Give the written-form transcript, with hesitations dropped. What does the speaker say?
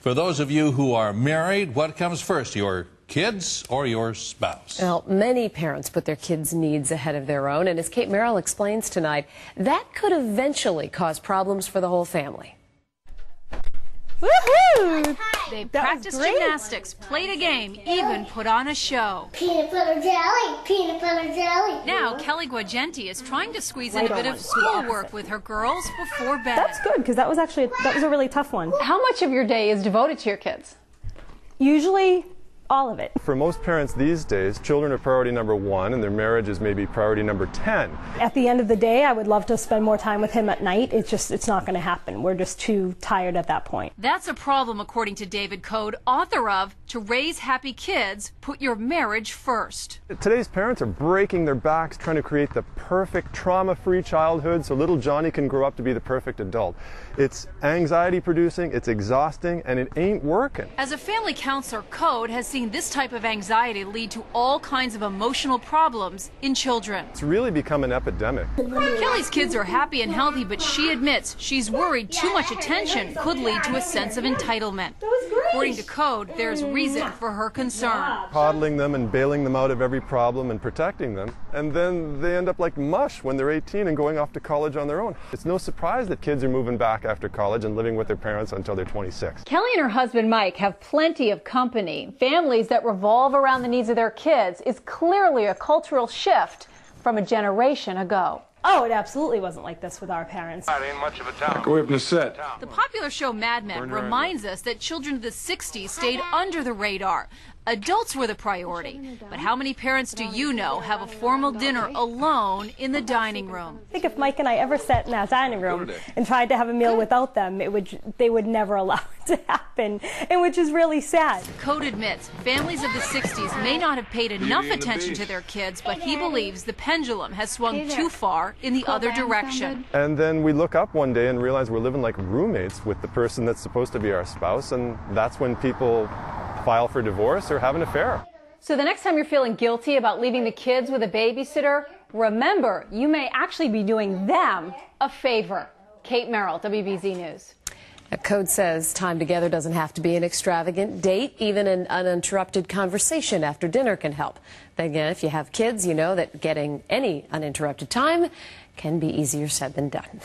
For those of you who are married, what comes first, your kids or your spouse? Well, many parents put their kids' needs ahead of their own, and as Kate Merrill explains tonight, that could eventually cause problems for the whole family. Woohoo! They practiced gymnastics, played a game, even put on a show. Peanut butter jelly, peanut butter jelly. Now, Kelly Guagenti is trying to squeeze in a bit of schoolwork with her girls before bed. That's good, because that was a really tough one. How much of your day is devoted to your kids? Usually, all of it. For most parents these days, children are priority number 1 and their marriage is maybe priority number 10. At the end of the day, I would love to spend more time with him at night. It's not going to happen. We're just too tired at that point. That's a problem, according to David Code, author of To Raise Happy Kids, Put Your Marriage First. Today's parents are breaking their backs trying to create the perfect trauma-free childhood so little Johnny can grow up to be the perfect adult. It's anxiety-producing, it's exhausting, and it ain't working. As a family counselor, Code has seen this type of anxiety lead to all kinds of emotional problems in children. It's really become an epidemic. Kelly's kids are happy and healthy, but she admits she's worried too much attention could lead to a sense of entitlement. According to Code, there's reason for her concern. Coddling them and bailing them out of every problem and protecting them, and then they end up like mush when they're 18 and going off to college on their own. It's no surprise that kids are moving back after college and living with their parents until they're 26. Kelly and her husband Mike have plenty of company. Families that revolve around the needs of their kids is clearly a cultural shift from a generation ago. Oh, it absolutely wasn't like this with our parents. That ain't much of a town. Go up in the set. The popular show Mad Men reminds us that children of the 60s stayed under the radar. Adults were the priority. But how many parents do you know have a formal dinner alone in the dining room? I think if Mike and I ever sat in that dining room and tried to have a meal without them, they would never allow it to happen, and which is really sad. Code admits families of the 60s may not have paid enough attention to their kids, but he believes the pendulum has swung too far in the other direction. And then we look up one day and realize we're living like roommates with the person that's supposed to be our spouse, and that's when people file for divorce or have an affair. So the next time you're feeling guilty about leaving the kids with a babysitter, remember, you may actually be doing them a favor. Kate Merrill, WBZ News. Code says time together doesn't have to be an extravagant date. Even an uninterrupted conversation after dinner can help. Then again, if you have kids, you know that getting any uninterrupted time can be easier said than done.